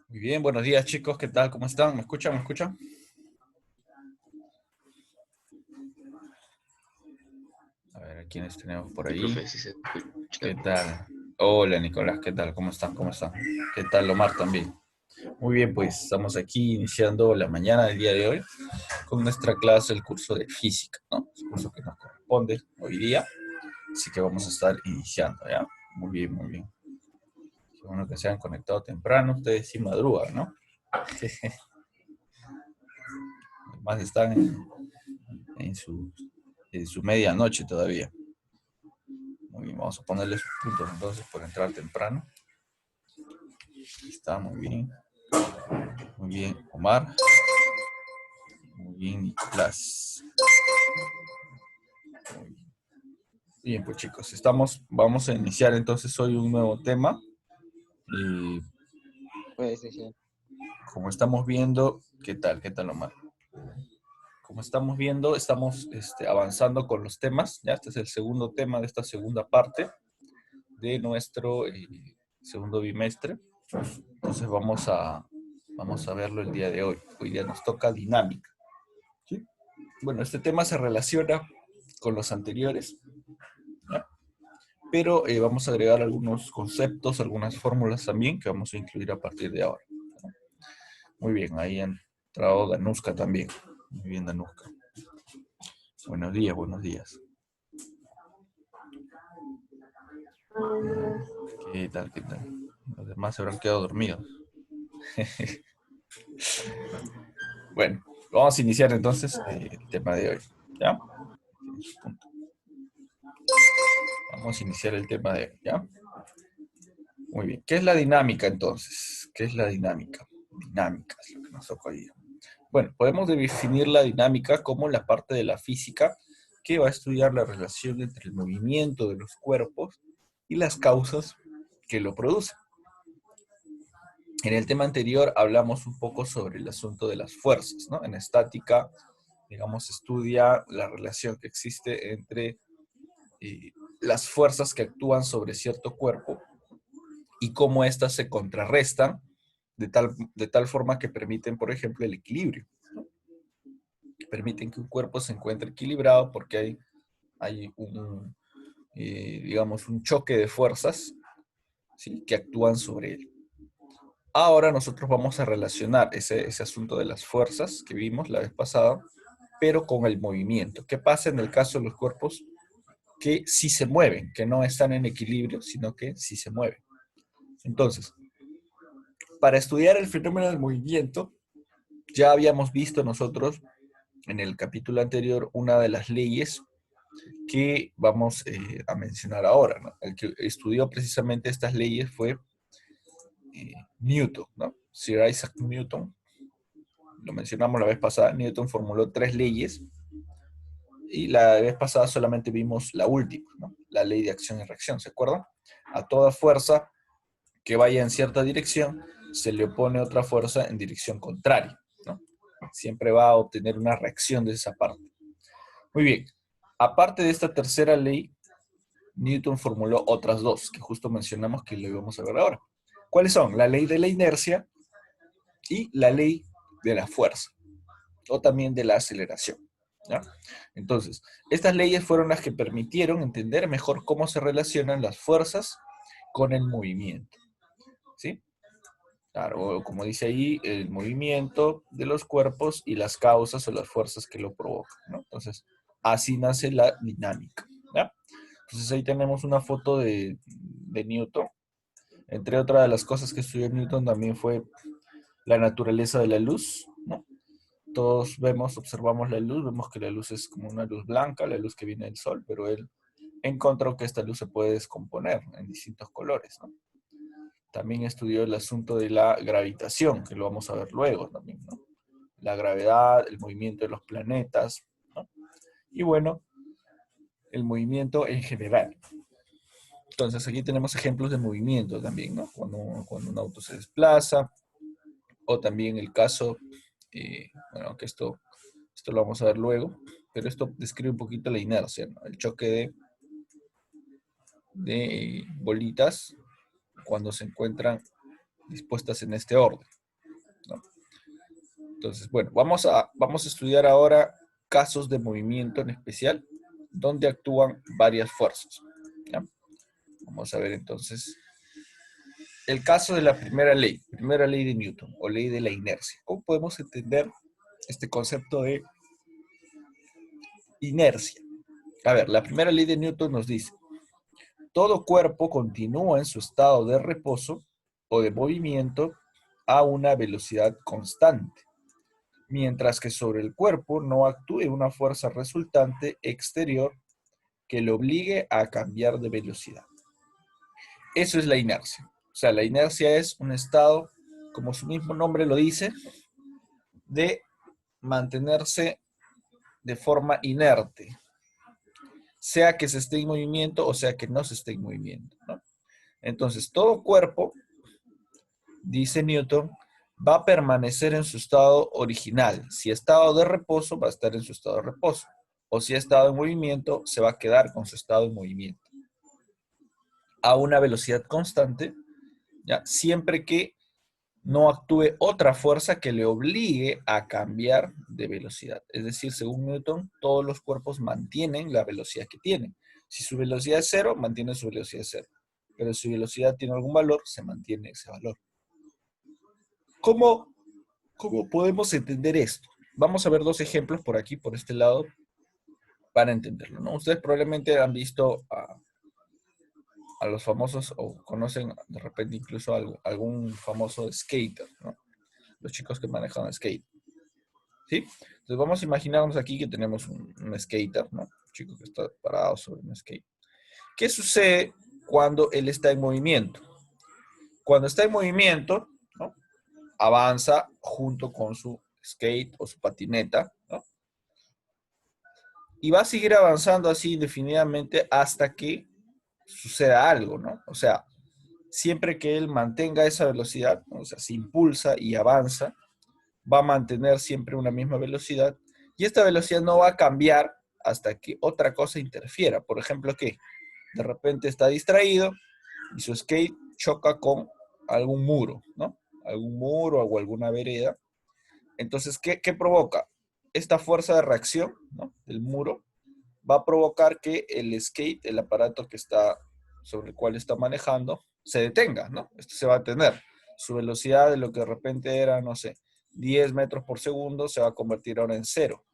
Muy bien, buenos días chicos, ¿qué tal? ¿Cómo están? ¿Me escuchan? ¿Me escuchan? A ver, ¿a quiénes tenemos por Sí, ahí? profe, sí se escucha. ¿Qué tal? Hola Nicolás, ¿qué tal? ¿Cómo están? ¿Cómo están? ¿Qué tal Omar también? Muy bien, pues estamos aquí iniciando la mañana del día de hoy con nuestra clase, el curso de física, ¿no? Es el curso que nos corresponde hoy día, así que vamos a estar iniciando, ¿ya? Muy bien, muy bien. Qué bueno que se han conectado temprano, ustedes sí madrugan, ¿no? Además están en su, en su medianoche todavía. Muy bien, vamos a ponerle sus puntos entonces por entrar temprano. Está muy bien. Muy bien, Omar. Muy bien, Nicolás. Muy bien. Bien, pues chicos, vamos a iniciar entonces hoy un nuevo tema. Y Puede ser, sí. como estamos viendo, ¿qué tal? ¿Qué tal, Omar? Como estamos viendo, estamos avanzando con los temas. Ya, este es el segundo tema de esta segunda parte de nuestro segundo bimestre. Entonces vamos a verlo el día de hoy. Hoy día nos toca dinámica. ¿Sí? Bueno, este tema se relaciona con los anteriores, ¿ya? Pero vamos a agregar algunos conceptos, algunas fórmulas también que vamos a incluir a partir de ahora. Muy bien, ahí ha entrado Danuska también. Muy bien, Danuska. Buenos días, buenos días. ¿Qué tal, qué tal? Los demás se habrán quedado dormidos. Bueno, vamos a iniciar entonces el tema de hoy. ¿Ya? Vamos a iniciar el tema de hoy, ¿ya? Muy bien. ¿Qué es la dinámica entonces? ¿Qué es la dinámica? Dinámica es lo que nos toca hoy. Bueno, podemos definir la dinámica como la parte de la física que va a estudiar la relación entre el movimiento de los cuerpos y las causas que lo producen. En el tema anterior hablamos un poco sobre el asunto de las fuerzas, ¿no? En estática, digamos, estudia la relación que existe entre las fuerzas que actúan sobre cierto cuerpo y cómo éstas se contrarrestan de tal forma que permiten, por ejemplo, el equilibrio. Permiten que un cuerpo se encuentre equilibrado porque hay digamos, un choque de fuerzas, ¿sí?, que actúan sobre él. Ahora nosotros vamos a relacionar ese asunto de las fuerzas que vimos la vez pasada, pero con el movimiento. ¿Qué pasa en el caso de los cuerpos que sí se mueven, que no están en equilibrio, sino que sí se mueven? Entonces, para estudiar el fenómeno del movimiento, ya habíamos visto nosotros en el capítulo anterior una de las leyes que vamos a mencionar ahora, ¿no? El que estudió precisamente estas leyes fue Newton, ¿no? Sir Isaac Newton, lo mencionamos la vez pasada. Newton formuló 3 leyes y la vez pasada solamente vimos la última, ¿no? La ley de acción y reacción, ¿se acuerdan? A toda fuerza que vaya en cierta dirección se le opone otra fuerza en dirección contraria, ¿no? Siempre va a obtener una reacción de esa parte. Muy bien. Aparte de esta tercera ley, Newton formuló otras 2, que justo mencionamos que lo íbamos a ver ahora. ¿Cuáles son? La ley de la inercia y la ley de la fuerza, o también de la aceleración, ¿ya? Entonces, estas leyes fueron las que permitieron entender mejor cómo se relacionan las fuerzas con el movimiento, ¿sí? Claro, como dice ahí, el movimiento de los cuerpos y las causas o las fuerzas que lo provocan, ¿no? Entonces, así nace la dinámica, ¿ya? Entonces ahí tenemos una foto de Newton. Entre otras de las cosas que estudió Newton también fue la naturaleza de la luz, ¿no? Todos observamos la luz, vemos que la luz es como una luz blanca, la luz que viene del sol, pero él encontró que esta luz se puede descomponer en distintos colores, ¿no? También estudió el asunto de la gravitación, que lo vamos a ver luego también, ¿no? La gravedad, el movimiento de los planetas, ¿no? Y bueno, el movimiento en general. Entonces aquí tenemos ejemplos de movimiento también, ¿no? Cuando un auto se desplaza, o también el caso, bueno, que esto lo vamos a ver luego, pero esto describe un poquito la inercia, ¿no? El choque de bolitas cuando se encuentran dispuestas en este orden, ¿no? Entonces, bueno, vamos a estudiar ahora casos de movimiento en especial, donde actúan varias fuerzas, ¿ya? Vamos a ver entonces el caso de la primera ley de Newton, o ley de la inercia. ¿Cómo podemos entender este concepto de inercia? A ver, la primera ley de Newton nos dice: todo cuerpo continúa en su estado de reposo o de movimiento a una velocidad constante, mientras que sobre el cuerpo no actúe una fuerza resultante exterior que le obligue a cambiar de velocidad. Eso es la inercia. O sea, la inercia es un estado, como su mismo nombre lo dice, de mantenerse de forma inerte, sea que se esté en movimiento o sea que no se esté en movimiento, ¿no? Entonces, todo cuerpo, dice Newton, va a permanecer en su estado original. Si ha estado de reposo, va a estar en su estado de reposo. O si ha estado en movimiento, se va a quedar con su estado de movimiento. A una velocidad constante, ¿ya? Siempre que no actúe otra fuerza que le obligue a cambiar de velocidad. Es decir, según Newton, todos los cuerpos mantienen la velocidad que tienen. Si su velocidad es cero, mantiene su velocidad cero. Pero si su velocidad tiene algún valor, se mantiene ese valor. ¿Cómo podemos entender esto? Vamos a ver dos ejemplos por aquí, por este lado, para entenderlo, ¿no? Ustedes probablemente han visto a los famosos, o conocen de repente incluso algún famoso skater, ¿no? Los chicos que manejan skate, ¿sí? Entonces vamos a imaginarnos aquí que tenemos un skater, ¿no? Un chico que está parado sobre un skate. ¿Qué sucede cuando él está en movimiento? Cuando está en movimiento, ¿no? Avanza junto con su skate o su patineta, ¿no? Y va a seguir avanzando así indefinidamente hasta que suceda algo, ¿no? O sea, siempre que él mantenga esa velocidad, ¿no? O sea, se impulsa y avanza, va a mantener siempre una misma velocidad y esta velocidad no va a cambiar hasta que otra cosa interfiera. Por ejemplo, que de repente está distraído y su skate choca con algún muro, ¿no? Algún muro o alguna vereda. Entonces, ¿qué provoca? Esta fuerza de reacción, ¿no? Del muro va a provocar que el skate, el aparato que está sobre el cual está manejando, se detenga, ¿no? Esto se va a detener. Su velocidad de lo que de repente era, no sé, 10 metros por segundo, se va a convertir ahora en cero.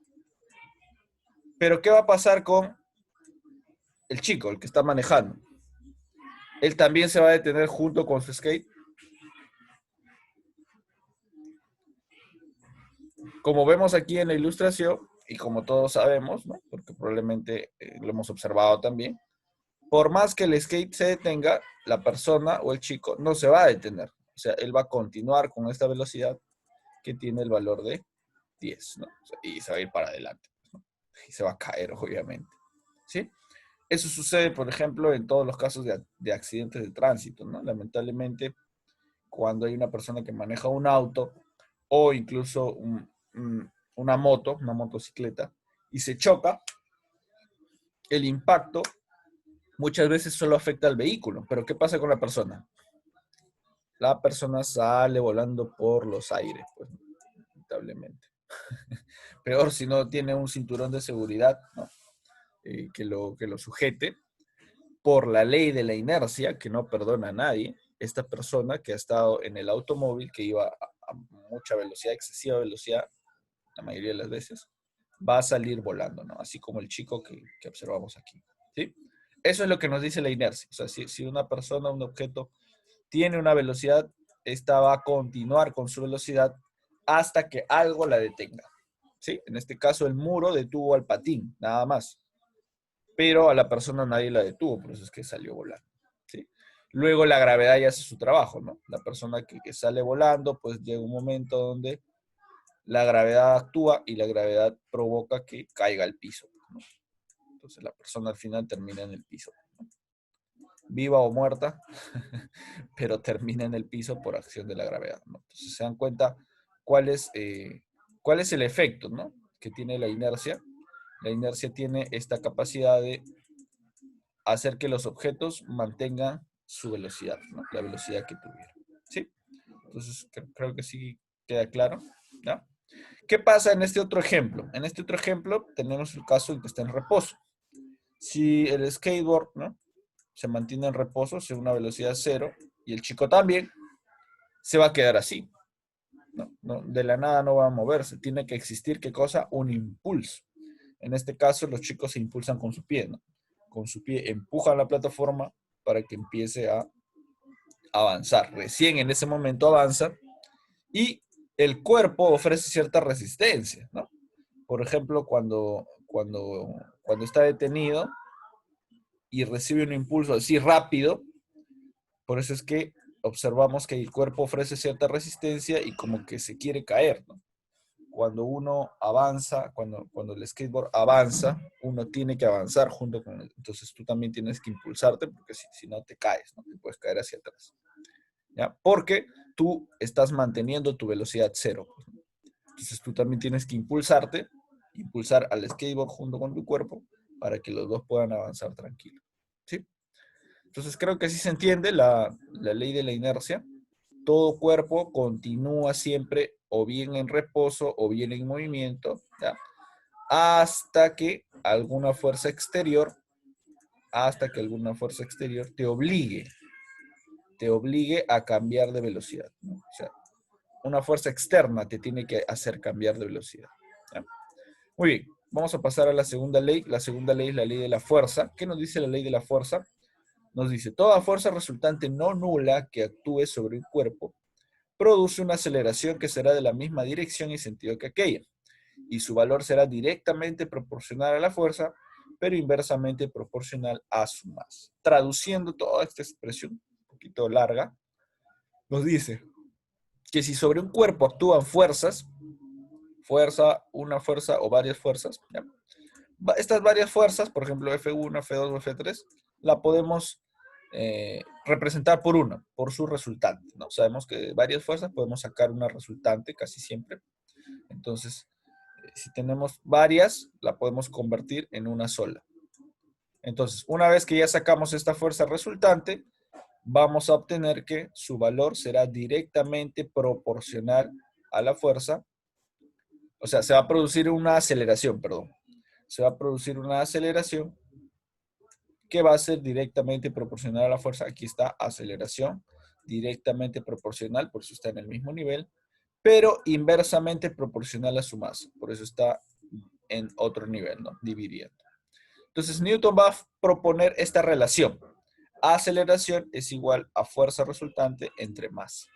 Pero ¿qué va a pasar con el chico, el que está manejando? Él también se va a detener junto con su skate. Como vemos aquí en la ilustración, y como todos sabemos, ¿no? Porque probablemente lo hemos observado también, por más que el skate se detenga, la persona o el chico no se va a detener. O sea, él va a continuar con esta velocidad que tiene el valor de 10, ¿no? O sea, y se va a ir para adelante, ¿no? Y se va a caer, obviamente, ¿sí? Eso sucede, por ejemplo, en todos los casos de accidentes de tránsito, ¿no? Lamentablemente, cuando hay una persona que maneja un auto o incluso una moto, una motocicleta, y se choca, el impacto muchas veces solo afecta al vehículo. Pero ¿qué pasa con la persona? La persona sale volando por los aires, pues, lamentablemente. Peor si no tiene un cinturón de seguridad, ¿no? Que lo sujete. Por la ley de la inercia, que no perdona a nadie, esta persona que ha estado en el automóvil, que iba a mucha velocidad, excesiva velocidad, la mayoría de las veces, va a salir volando, ¿no? Así como el chico que observamos aquí, ¿sí? Eso es lo que nos dice la inercia. O sea, si una persona, un objeto, tiene una velocidad, esta va a continuar con su velocidad hasta que algo la detenga, ¿sí? En este caso, el muro detuvo al patín, nada más. Pero a la persona nadie la detuvo, por eso es que salió volando, ¿sí? Luego la gravedad ya hace su trabajo, ¿no? La persona que sale volando, pues llega un momento donde la gravedad actúa y la gravedad provoca que caiga al piso, ¿no? Entonces la persona al final termina en el piso, ¿no? Viva o muerta, pero termina en el piso por acción de la gravedad, ¿no? Entonces se dan cuenta cuál es el efecto, ¿no? Que tiene la inercia. La inercia tiene esta capacidad de hacer que los objetos mantengan su velocidad, ¿no? La velocidad que tuvieron. ¿Sí? Entonces, creo que sí queda claro, ¿no? ¿Qué pasa en este otro ejemplo? En este otro ejemplo tenemos el caso en que está en reposo. Si el skateboard, ¿no?, se mantiene en reposo, a una velocidad cero, y el chico también, se va a quedar así. No, de la nada no va a moverse. Tiene que existir, ¿qué cosa? Un impulso. En este caso, los chicos se impulsan con su pie, ¿no? Con su pie empujan la plataforma para que empiece a avanzar. Recién en ese momento avanza y el cuerpo ofrece cierta resistencia, ¿no? Por ejemplo, cuando está detenido y recibe un impulso así rápido, por eso es que observamos que el cuerpo ofrece cierta resistencia y como que se quiere caer, ¿no? Cuando uno avanza, cuando el skateboard avanza, uno tiene que avanzar junto con él. Entonces tú también tienes que impulsarte porque si no te caes, ¿no? Te puedes caer hacia atrás. ¿Ya? Porque tú estás manteniendo tu velocidad cero. Entonces tú también tienes que impulsar al skateboard junto con tu cuerpo para que los dos puedan avanzar tranquilo. ¿Sí? Entonces creo que así se entiende la ley de la inercia. Todo cuerpo continúa siempre o bien en reposo o bien en movimiento, ¿ya? Hasta que alguna fuerza exterior te obligue a cambiar de velocidad, ¿no? O sea, una fuerza externa te tiene que hacer cambiar de velocidad, ¿ya? Muy bien, vamos a pasar a la segunda ley. La segunda ley es la ley de la fuerza. ¿Qué nos dice la ley de la fuerza? Nos dice, toda fuerza resultante no nula que actúe sobre un cuerpo produce una aceleración que será de la misma dirección y sentido que aquella, y su valor será directamente proporcional a la fuerza, pero inversamente proporcional a su masa. Traduciendo toda esta expresión, un poquito larga, nos dice que si sobre un cuerpo actúan una fuerza o varias fuerzas, ¿ya? Estas varias fuerzas, por ejemplo F1, F2 o F3, la podemos representar por su resultante, ¿no? Sabemos que de varias fuerzas podemos sacar una resultante casi siempre. Entonces, si tenemos varias, la podemos convertir en una sola. Entonces, una vez que ya sacamos esta fuerza resultante, vamos a obtener que su valor será directamente proporcional a la fuerza. O sea, se va a producir una aceleración, perdón. Se va a producir una aceleración que va a ser directamente proporcional a la fuerza. Aquí está, aceleración, directamente proporcional, por eso está en el mismo nivel, pero inversamente proporcional a su masa, por eso está en otro nivel, ¿no? Dividiendo. Entonces, Newton va a proponer esta relación. Aceleración es igual a fuerza resultante entre masa.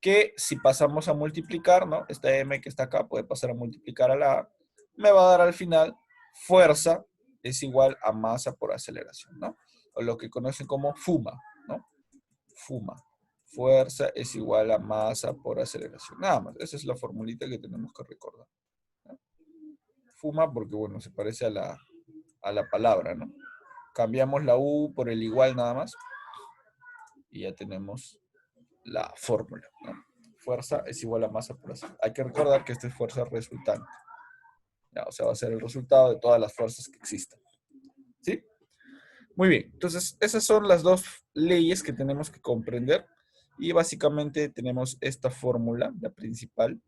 Que si pasamos a multiplicar, ¿no? Esta m que está acá puede pasar a multiplicar a la a, me va a dar al final fuerza es igual a masa por aceleración, ¿no? O lo que conocen como FUMA, ¿no? FUMA. Fuerza es igual a masa por aceleración. Nada más, esa es la formulita que tenemos que recordar, ¿no? FUMA porque, bueno, se parece a la palabra, ¿no? Cambiamos la U por el igual nada más y ya tenemos la fórmula, ¿no? Fuerza es igual a masa por aceleración. Hay que recordar que esta es fuerza resultante. ¿Ya? O sea, va a ser el resultado de todas las fuerzas que existan. ¿Sí? Muy bien. Entonces, esas son las dos leyes que tenemos que comprender. Y básicamente tenemos esta fórmula, la principal,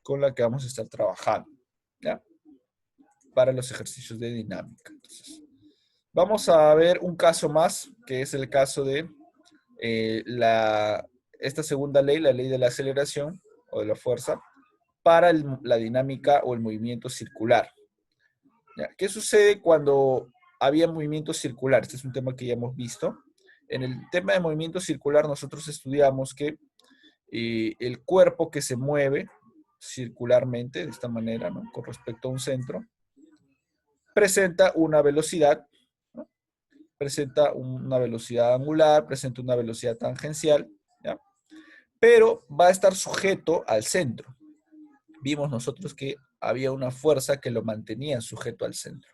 con la que vamos a estar trabajando, ¿ya? Para los ejercicios de dinámica. Entonces, vamos a ver un caso más, que es el caso de esta segunda ley, la ley de la aceleración o de la fuerza, para la dinámica o el movimiento circular. ¿Ya? ¿Qué sucede cuando había movimiento circular? Este es un tema que ya hemos visto. En el tema de movimiento circular nosotros estudiamos que el cuerpo que se mueve circularmente, de esta manera, ¿no? Con respecto a un centro, presenta una velocidad, ¿no? Presenta una velocidad angular, presenta una velocidad tangencial, ¿ya? Pero va a estar sujeto al centro. Vimos nosotros que había una fuerza que lo mantenía sujeto al centro.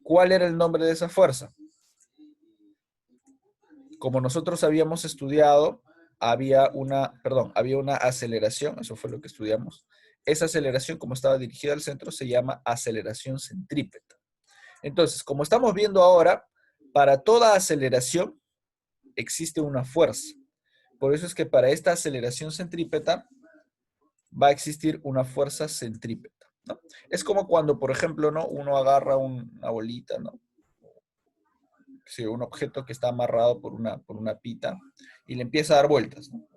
¿Cuál era el nombre de esa fuerza? Como nosotros habíamos estudiado, había una aceleración, eso fue lo que estudiamos. Esa aceleración, como estaba dirigida al centro, se llama aceleración centrípeta. Entonces, como estamos viendo ahora, Para toda aceleración existe una fuerza. Por eso es que para esta aceleración centrípeta va a existir una fuerza centrípeta, ¿no? Es como cuando, por ejemplo, ¿no? Uno agarra una bolita, ¿no? Sí, un objeto que está amarrado por una pita y le empieza a dar vueltas, ¿no?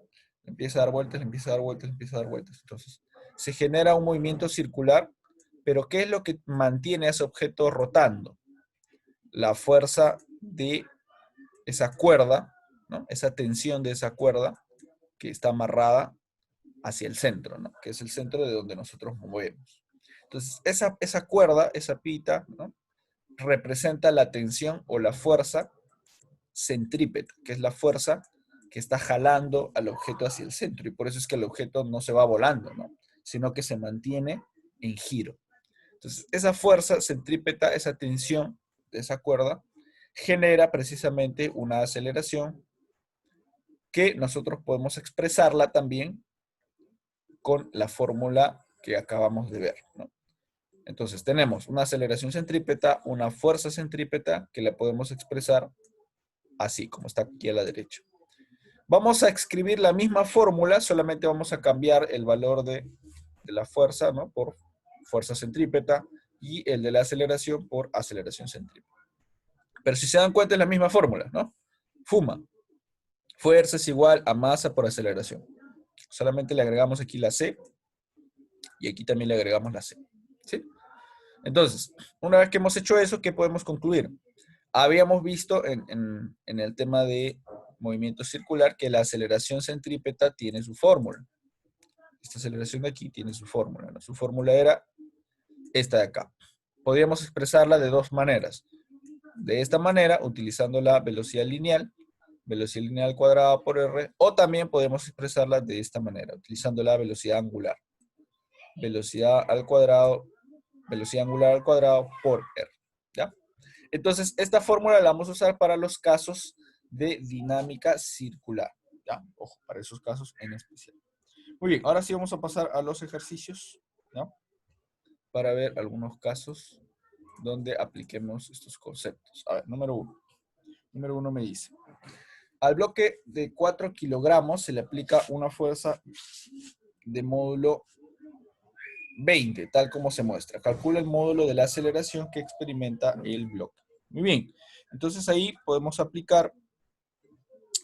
Le empieza a dar vueltas, le empieza a dar vueltas, le empieza a dar vueltas. Entonces, se genera un movimiento circular, pero ¿qué es lo que mantiene a ese objeto rotando? La fuerza de esa cuerda, ¿no? Esa tensión de esa cuerda que está amarrada hacia el centro, ¿no? Que es el centro de donde nosotros movemos. Entonces, esa cuerda, esa pita, ¿no? Representa la tensión o la fuerza centrípeta, que es la fuerza que está jalando al objeto hacia el centro. Y por eso es que el objeto no se va volando, ¿no? Sino que se mantiene en giro. Entonces, esa fuerza centrípeta, esa tensión de esa cuerda, genera precisamente una aceleración que nosotros podemos expresarla también con la fórmula que acabamos de ver, ¿no? Entonces tenemos una aceleración centrípeta, una fuerza centrípeta que la podemos expresar así, como está aquí a la derecha. Vamos a escribir la misma fórmula, solamente vamos a cambiar el valor de la fuerza, ¿no? Por fuerza centrípeta y el de la aceleración por aceleración centrípeta. Pero si se dan cuenta es la misma fórmula, ¿no? FUMA. Fuerza es igual a masa por aceleración. Solamente le agregamos aquí la C y aquí también le agregamos la C. ¿Sí? Entonces, una vez que hemos hecho eso, ¿qué podemos concluir? Habíamos visto en el tema de movimiento circular que la aceleración centrípeta tiene su fórmula. Esta aceleración de aquí tiene su fórmula, ¿no? Su fórmula era esta de acá. Podríamos expresarla de dos maneras. De esta manera, utilizando la velocidad lineal al cuadrado por R, o también podemos expresarla de esta manera, utilizando la velocidad angular. Velocidad angular al cuadrado por R. ¿Ya? Entonces, esta fórmula la vamos a usar para los casos de dinámica circular. ¿Ya? Ojo, para esos casos en especial. Muy bien, ahora sí vamos a pasar a los ejercicios, ¿no? Para ver algunos casos donde apliquemos estos conceptos. A ver, número 1. Número 1 me dice, al bloque de 4 kilogramos se le aplica una fuerza de módulo 20, tal como se muestra. Calcula el módulo de la aceleración que experimenta el bloque. Muy bien, entonces ahí podemos aplicar,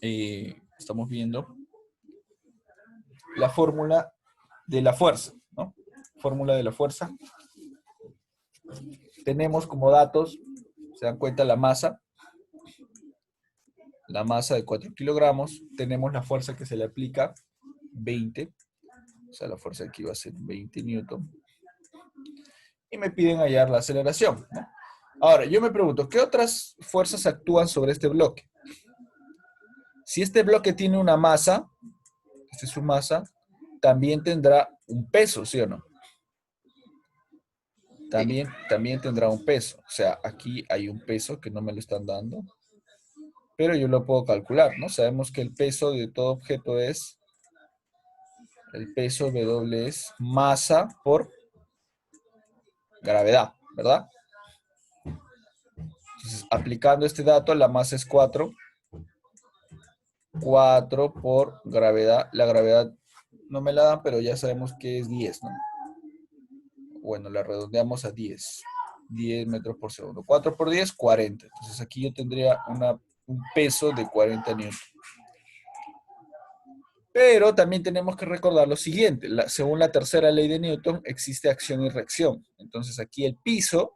estamos viendo la fórmula de la fuerza, ¿no? Fórmula de la fuerza. Tenemos como datos, se dan cuenta la masa de 4 kilogramos, tenemos la fuerza que se le aplica, 20, o sea, la fuerza aquí va a ser 20 newton, y me piden hallar la aceleración, ¿no? Ahora, yo me pregunto, ¿qué otras fuerzas actúan sobre este bloque? Si este bloque tiene una masa, esta es su masa, también tendrá un peso, ¿sí o no? También tendrá un peso. O sea, aquí hay un peso que no me lo están dando, pero yo lo puedo calcular, ¿no? Sabemos que el peso de todo objeto es, el peso W es masa por gravedad, ¿verdad? Entonces, aplicando este dato, la masa es 4. 4 por gravedad. La gravedad no me la dan, pero ya sabemos que es 10, ¿no? Bueno, la redondeamos a 10. 10 metros por segundo. 4 por 10, 40. Entonces aquí yo tendría un peso de 40 newton. Pero también tenemos que recordar lo siguiente. Según la tercera ley de Newton, existe acción y reacción. Entonces aquí el piso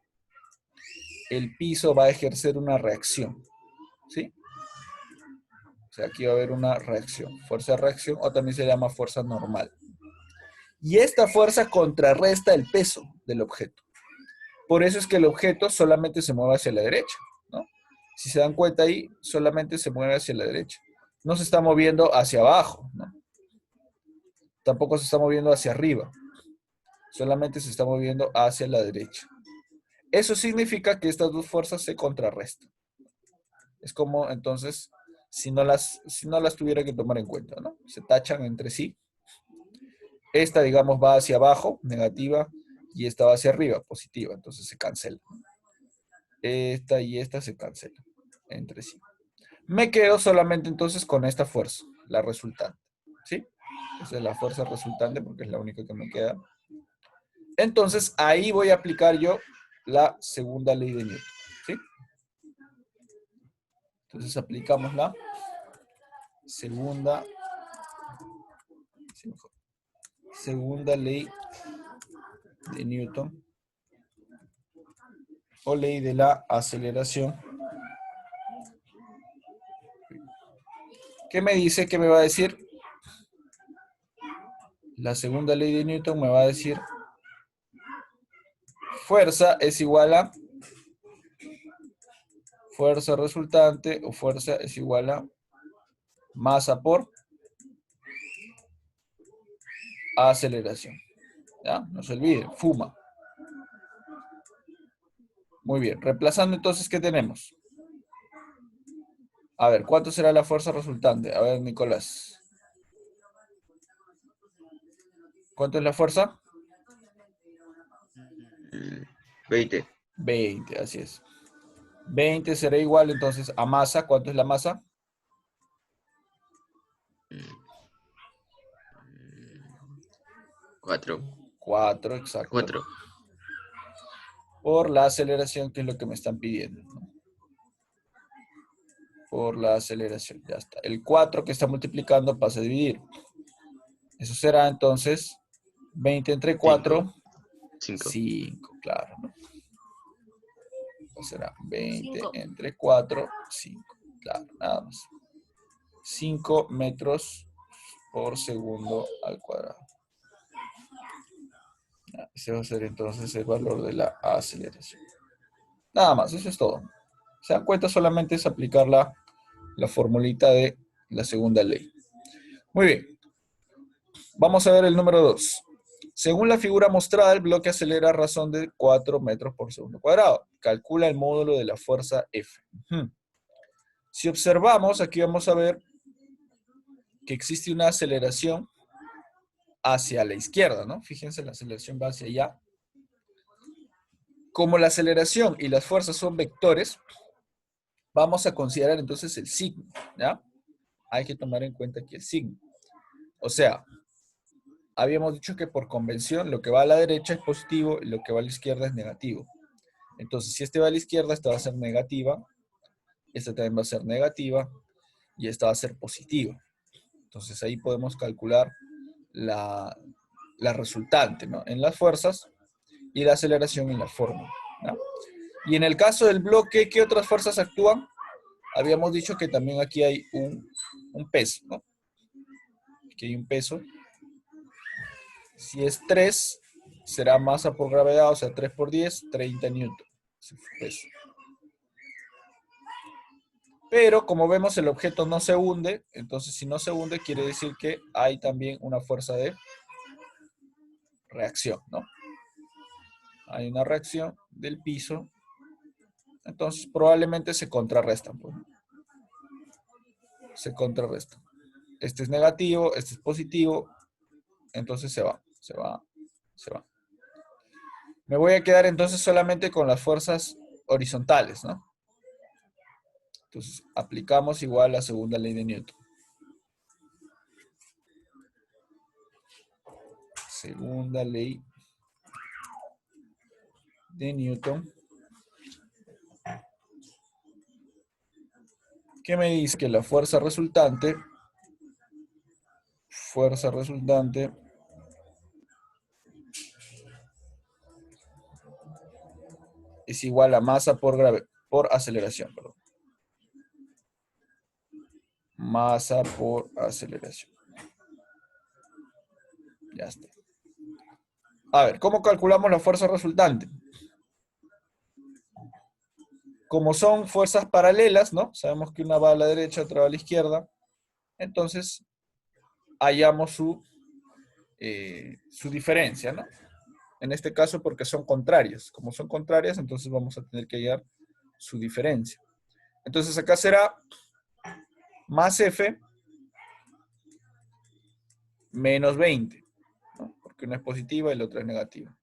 va a ejercer una reacción. ¿Sí? O sea, aquí va a haber una reacción. Fuerza de reacción, o también se llama fuerza normal. Y esta fuerza contrarresta el peso del objeto. Por eso es que el objeto solamente se mueve hacia la derecha, ¿no? Si se dan cuenta ahí, solamente se mueve hacia la derecha. No se está moviendo hacia abajo, ¿no? Tampoco se está moviendo hacia arriba. Solamente se está moviendo hacia la derecha. Eso significa que estas dos fuerzas se contrarrestan. Es como, entonces, si no las tuviera que tomar en cuenta, ¿no? Se tachan entre sí. Esta, digamos, va hacia abajo, negativa, y esta va hacia arriba, positiva. Entonces se cancela. Esta y esta se cancelan. entre sí. Me quedo solamente entonces con esta fuerza, la resultante. ¿Sí? Esa es la fuerza resultante porque es la única que me queda. Entonces ahí voy a aplicar yo la segunda ley de Newton. ¿Sí? Entonces aplicamos la segunda, segunda ley de Newton o ley de la aceleración. ¿Qué me dice? ¿Qué me va a decir? La segunda ley de Newton me va a decir fuerza es igual a fuerza resultante o fuerza es igual a masa por aceleración. ¿Ya? No se olvide, fuma. Muy bien, reemplazando entonces, ¿qué tenemos? A ver, ¿cuánto será la fuerza resultante? A ver, Nicolás. ¿Cuánto es la fuerza? 20. 20, así es. 20 será igual entonces a masa. ¿Cuánto es la masa? 4. 4, exacto. 4. Por la aceleración, que es lo que me están pidiendo, ¿no? Por la aceleración, ya está. El 4 que está multiplicando pasa a dividir. Eso será entonces 20 entre 4, 5. 5, claro, ¿no? Será 20 entre 4, 5, claro, nada más. 5 metros por segundo al cuadrado. Ese va a ser entonces el valor de la aceleración. Nada más, eso es todo. Se dan cuenta, solamente es aplicar la formulita de la segunda ley. Muy bien. Vamos a ver el número 2. Según la figura mostrada, el bloque acelera a razón de 4 metros por segundo cuadrado. Calcula el módulo de la fuerza F. Si observamos, aquí vamos a ver que existe una aceleración hacia la izquierda, ¿no? Fíjense, la aceleración va hacia allá. Como la aceleración y las fuerzas son vectores, vamos a considerar entonces el signo, ¿ya? Hay que tomar en cuenta aquí el signo. O sea, habíamos dicho que por convención lo que va a la derecha es positivo y lo que va a la izquierda es negativo. Entonces, si este va a la izquierda, esta va a ser negativa, esta también va a ser negativa y esta va a ser positiva. Entonces, ahí podemos calcular la resultante, ¿no? En las fuerzas y la aceleración en la fórmula, ¿no? Y en el caso del bloque, ¿qué otras fuerzas actúan? Habíamos dicho que también aquí hay un peso, ¿no? Aquí hay un peso. Si es 3, será masa por gravedad, o sea, 3 por 10, 30 newton. Peso. Pero como vemos, el objeto no se hunde, entonces si no se hunde, quiere decir que hay también una fuerza de reacción, ¿no? Hay una reacción del piso, entonces probablemente se contrarrestan, pues. Se contrarrestan. Este es negativo, este es positivo, entonces se va, se va, se va. Me voy a quedar entonces solamente con las fuerzas horizontales, ¿no? Entonces aplicamos igual la segunda ley de Newton. Segunda ley de Newton. ¿Qué me dice? Que la fuerza resultante es igual a masa por aceleración, perdón. Masa por aceleración. Ya está. A ver, ¿cómo calculamos la fuerza resultante? Como son fuerzas paralelas, ¿no? Sabemos que una va a la derecha, otra va a la izquierda. Entonces, hallamos su diferencia, ¿no? En este caso porque son contrarias. Como son contrarias, entonces vamos a tener que hallar su diferencia. Entonces acá será más F menos 20, ¿no? Porque una es positiva y la otra es negativa.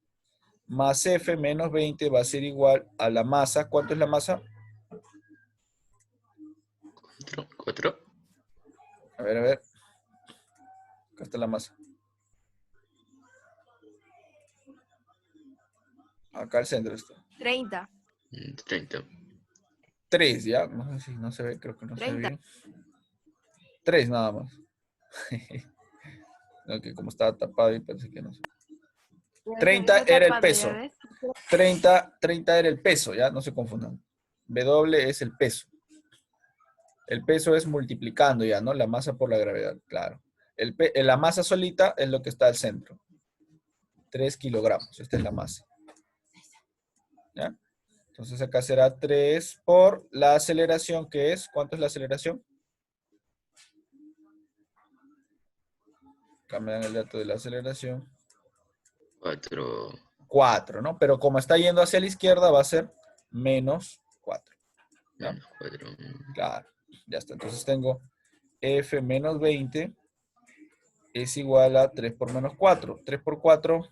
Más F menos 20 va a ser igual a la masa. ¿Cuánto es la masa? A ver. Acá está la masa. Acá al centro está. 30. 30. 3, ¿ya? No sé si no se ve, creo que no se ve 30. bien. 3 nada más. No, que como estaba tapado y pensé que no se... 30 era el peso. 30 era el peso, ¿ya? No se confundan. W es el peso. El peso es multiplicando ya, ¿no? La masa por la gravedad, claro. La masa solita es lo que está al centro. 3 kilogramos, esta es la masa. ¿Ya? Entonces acá será 3 por la aceleración, que es, ¿cuánto es la aceleración? Acá me dan el dato de la aceleración. 4. 4, ¿no? Pero como está yendo hacia la izquierda, va a ser menos 4. ¿Ya? Menos 4. Claro, ya está. Entonces tengo F menos 20 es igual a 3 por menos 4. 3 por 4,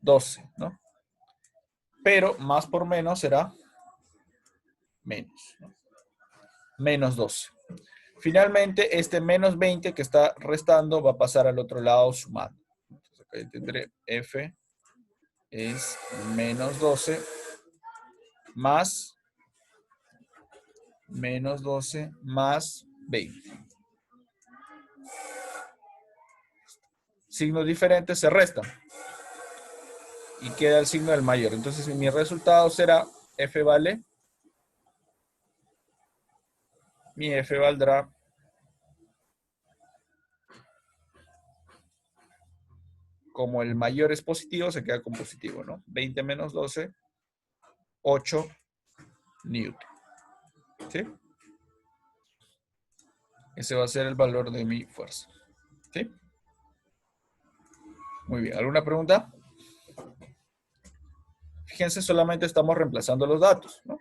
12, ¿no? Pero más por menos será menos, ¿no? Menos 12. Finalmente, este menos 20 que está restando va a pasar al otro lado sumando. Entonces acá yo tendré F es menos 12 más menos 12 más 20. Signos diferentes se restan. Y queda el signo del mayor. Entonces mi resultado será F vale. Mi F valdrá como el mayor es positivo, se queda con positivo, ¿no? 20 menos 12, 8 newton. ¿Sí? Ese va a ser el valor de mi fuerza. ¿Sí? Muy bien. ¿Alguna pregunta? Fíjense, solamente estamos reemplazando los datos, ¿no?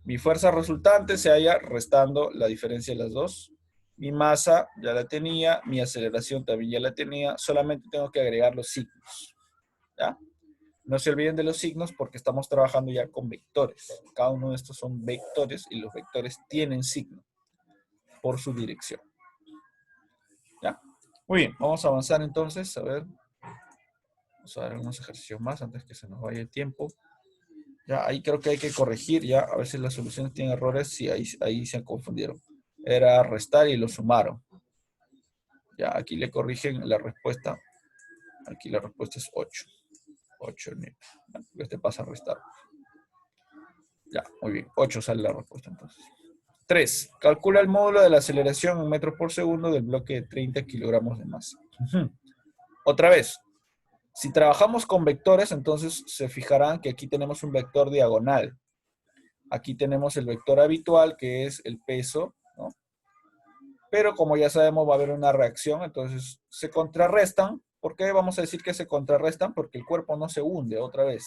Mi fuerza resultante se halla restando la diferencia de las dos. Mi masa ya la tenía, mi aceleración también ya la tenía, solamente tengo que agregar los signos. ¿Ya? No se olviden de los signos porque estamos trabajando ya con vectores. Cada uno de estos son vectores y los vectores tienen signo por su dirección. ¿Ya? Muy bien, vamos a avanzar entonces. A ver, vamos a ver algunos ejercicios más antes que se nos vaya el tiempo. Ya, ahí creo que hay que corregir, ya, a veces las soluciones tienen errores, sí, ahí se confundieron. Era restar y lo sumaron. Ya, aquí le corrigen la respuesta. Aquí la respuesta es 8. 8 este pasa a restar. Ya, muy bien. 8 sale la respuesta entonces. 3. Calcula el módulo de la aceleración en metros por segundo del bloque de 30 kilogramos de masa. Otra vez. Si trabajamos con vectores, entonces se fijarán que aquí tenemos un vector diagonal. Aquí tenemos el vector habitual, que es el peso, ¿no? Pero como ya sabemos, va a haber una reacción, entonces se contrarrestan. ¿Por qué vamos a decir que se contrarrestan? Porque el cuerpo no se hunde otra vez.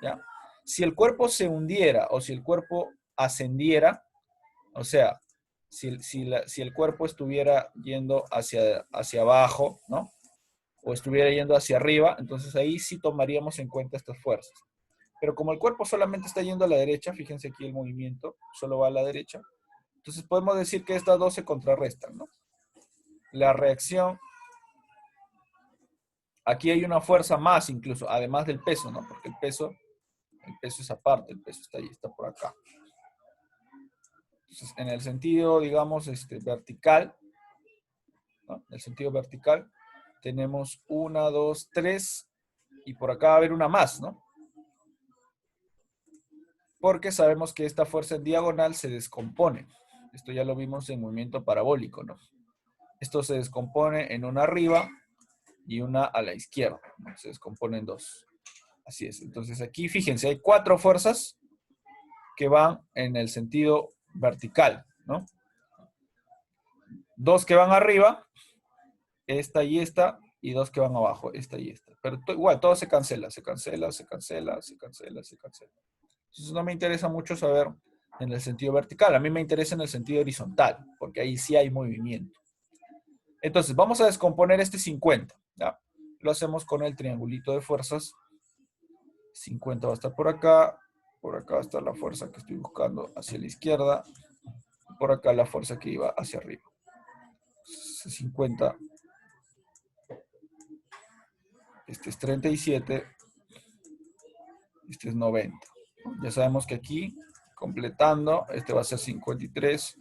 ¿Ya? Si el cuerpo se hundiera o si el cuerpo ascendiera, o sea, si el cuerpo estuviera yendo hacia abajo, ¿no? O estuviera yendo hacia arriba, entonces ahí sí tomaríamos en cuenta estas fuerzas. Pero como el cuerpo solamente está yendo a la derecha, fíjense aquí el movimiento, solo va a la derecha, entonces podemos decir que estas dos se contrarrestan, ¿no? La reacción, aquí hay una fuerza más incluso, además del peso, ¿no? Porque el peso es aparte, el peso está ahí, está por acá. Entonces, en el sentido, digamos, vertical, ¿no? En el sentido vertical, tenemos 1, 2, 3, y por acá va a haber una más, ¿no? Porque sabemos que esta fuerza en diagonal se descompone. Esto ya lo vimos en movimiento parabólico, ¿no? Esto se descompone en una arriba y una a la izquierda, ¿no? Se descompone en dos. Así es. Entonces aquí, fíjense, hay 4 fuerzas que van en el sentido vertical, ¿no? 2 que van arriba, esta y esta, y 2 que van abajo, esta y esta. Pero igual, todo se cancela, se cancela, se cancela, se cancela, se cancela. Entonces no me interesa mucho saber en el sentido vertical, a mí me interesa en el sentido horizontal, porque ahí sí hay movimiento. Entonces, vamos a descomponer este 50, ¿ya? Lo hacemos con el triangulito de fuerzas. 50 va a estar por acá va a estar la fuerza que estoy buscando hacia la izquierda, Por acá la fuerza que iba hacia arriba. 50. Este es 37. Este es 90. Ya sabemos que aquí, completando, este va a ser 53.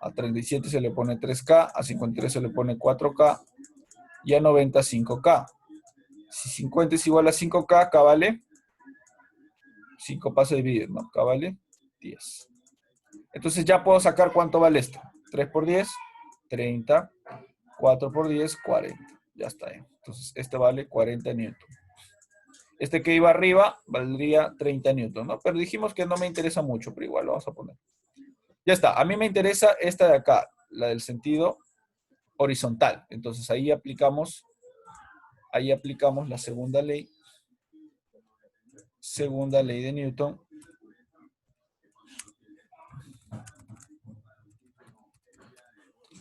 A 37 se le pone 3K. A 53 se le pone 4K. Y a 90, 5K. Si 50 es igual a 5K, acá vale 5 pasa a dividir, ¿no? Acá vale 10. Entonces ya puedo sacar cuánto vale esto. 3 por 10, 30. 4 por 10, 40. Ya está. Entonces este vale 40 newton. Este que iba arriba valdría 30 newton, ¿no? Pero dijimos que no me interesa mucho, pero igual lo vamos a poner. Ya está. A mí me interesa esta de acá, la del sentido horizontal. Entonces ahí aplicamos la segunda ley. Segunda ley de Newton.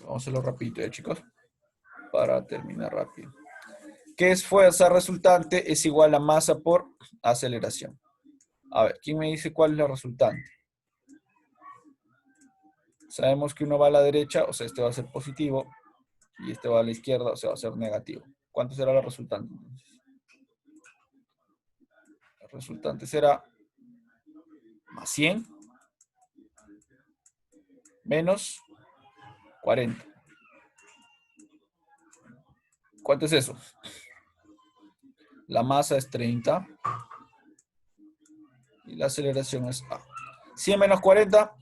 Vamos a hacerlo rapidito, chicos, para terminar rápido. ¿Qué es fuerza resultante? Es igual a masa por aceleración. A ver, ¿quién me dice cuál es la resultante? Sabemos que uno va a la derecha, o sea, este va a ser positivo, y este va a la izquierda, o sea, va a ser negativo. ¿Cuánto será la resultante? La resultante será más 100 menos 40. ¿Cuánto es eso? La masa es 30 y la aceleración es A. 100 menos 40.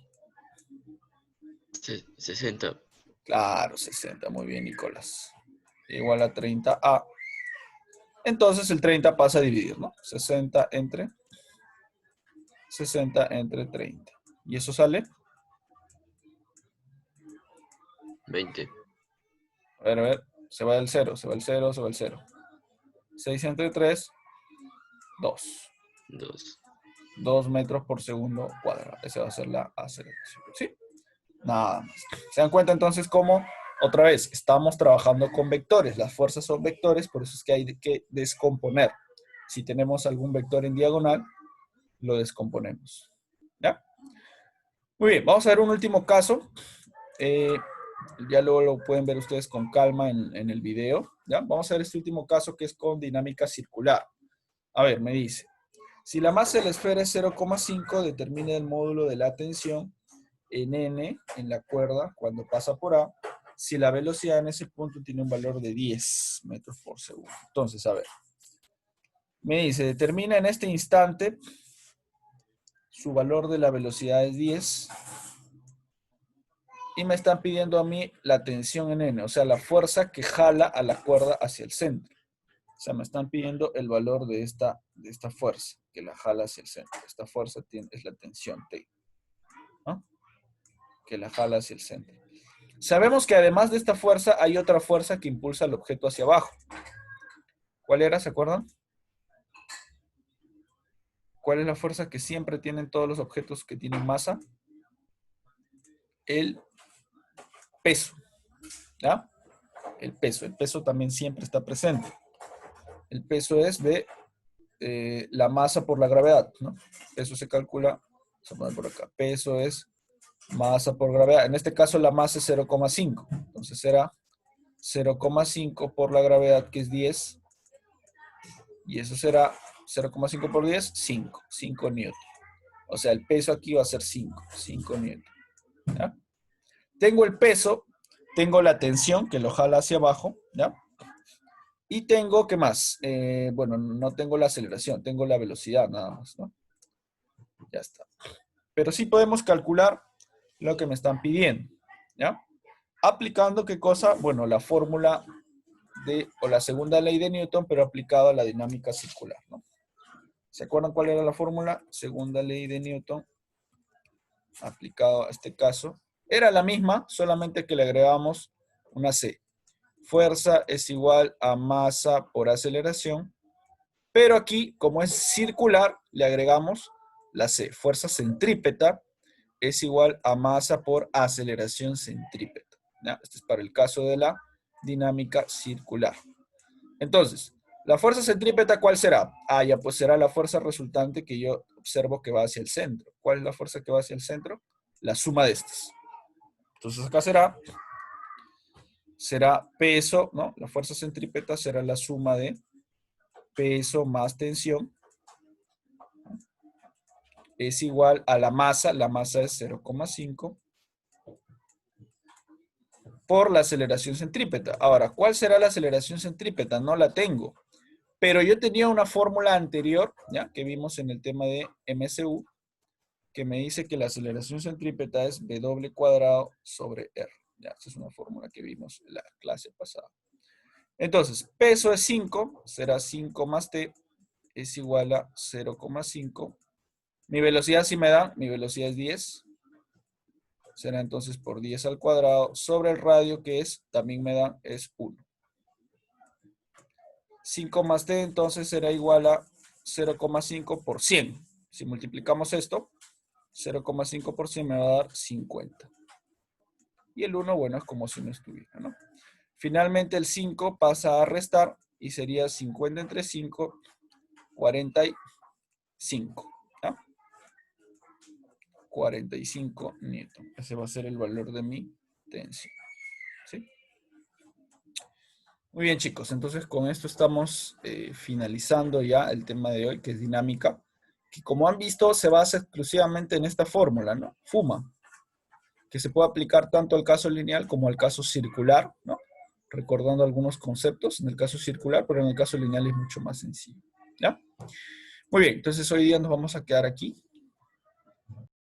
60. Claro, 60. Muy bien, Nicolás. Igual a 30A. Entonces el 30 pasa a dividir, ¿no? 60 entre 30. ¿Y eso sale? 20. A ver. Se va el 0, se va el 0, se va el 0. 6 entre 3, 2. 2. 2 metros por segundo cuadrado. Esa va a ser la aceleración. ¿Sí? Nada más. ¿Se dan cuenta entonces cómo, otra vez, estamos trabajando con vectores? Las fuerzas son vectores, por eso es que hay que descomponer. Si tenemos algún vector en diagonal, lo descomponemos. ¿Ya? Muy bien, vamos a ver un último caso. Ya luego lo pueden ver ustedes con calma en el video. ¿Ya? Vamos a ver este último caso que es con dinámica circular. A ver, me dice, si la masa de la esfera es 0,5, determina el módulo de la tensión en N, en la cuerda, cuando pasa por A, si la velocidad en ese punto tiene un valor de 10 metros por segundo. Entonces, a ver, me dice, determina en este instante, su valor de la velocidad es 10, y me están pidiendo a mí la tensión en N, o sea, la fuerza que jala a la cuerda hacia el centro. O sea, me están pidiendo el valor de esta fuerza que la jala hacia el centro. Esta fuerza es la tensión T, ¿no? Que la jala hacia el centro. Sabemos que además de esta fuerza hay otra fuerza que impulsa el objeto hacia abajo. ¿Cuál era? ¿Se acuerdan? ¿Cuál es la fuerza que siempre tienen todos los objetos que tienen masa? El peso. ¿Ya? El peso. El peso también siempre está presente. El peso es de la masa por la gravedad, ¿no? Eso se calcula, vamos a poner por acá. Peso es masa por gravedad. En este caso la masa es 0,5. Entonces será 0,5 por la gravedad, que es 10. Y eso será 0,5 por 10, 5. 5 newton. O sea, el peso aquí va a ser 5 newton. ¿Ya? Tengo el peso, tengo la tensión que lo jala hacia abajo, ¿ya? Y tengo, ¿qué más? Bueno, no tengo la aceleración, tengo la velocidad nada más, ¿no? Ya está. Pero sí podemos calcular lo que me están pidiendo, ¿ya? Aplicando, ¿qué cosa? Bueno, la fórmula o la segunda ley de Newton, pero aplicado a la dinámica circular, ¿no? ¿Se acuerdan cuál era la fórmula? Segunda ley de Newton, aplicado a este caso. Era la misma, solamente que le agregamos una C. Fuerza es igual a masa por aceleración, pero aquí, como es circular, le agregamos la C. Fuerza centrípeta es igual a masa por aceleración centrípeta. ¿Ya? Este es para el caso de la dinámica circular. Entonces, ¿la fuerza centrípeta cuál será? Ah, ya, pues será la fuerza resultante que yo observo que va hacia el centro. ¿Cuál es la fuerza que va hacia el centro? La suma de estas. Entonces acá será peso, ¿no? La fuerza centrípeta será la suma de peso más tensión. Es igual a la masa es 0,5 por la aceleración centrípeta. Ahora, ¿cuál será la aceleración centrípeta? No la tengo. Pero yo tenía una fórmula anterior, ¿ya? Que vimos en el tema de MSU, que me dice que la aceleración centrípeta es W cuadrado sobre R. Ya, esa es una fórmula que vimos en la clase pasada. Entonces, peso es 5, será 5 más T, es igual a 0,5. Mi velocidad sí me da, mi velocidad es 10. Será entonces por 10 al cuadrado sobre el radio, que es, también me da, es 1. 5 más T entonces será igual a 0,5 por 100. Si multiplicamos esto, 0,5 por 100 me va a dar 50. Y el 1, bueno, es como si no estuviera, ¿no? Finalmente el 5 pasa a restar y sería 50 entre 5, 45. ¿Ya? 45 newton. Ese va a ser el valor de mi tensión. ¿Sí? Muy bien, chicos. Entonces, con esto estamos finalizando ya el tema de hoy, que es dinámica, que como han visto, se basa exclusivamente en esta fórmula, ¿no? FUMA, que se puede aplicar tanto al caso lineal como al caso circular, ¿no? Recordando algunos conceptos en el caso circular, pero en el caso lineal es mucho más sencillo, ¿ya? Muy bien, entonces hoy día nos vamos a quedar aquí.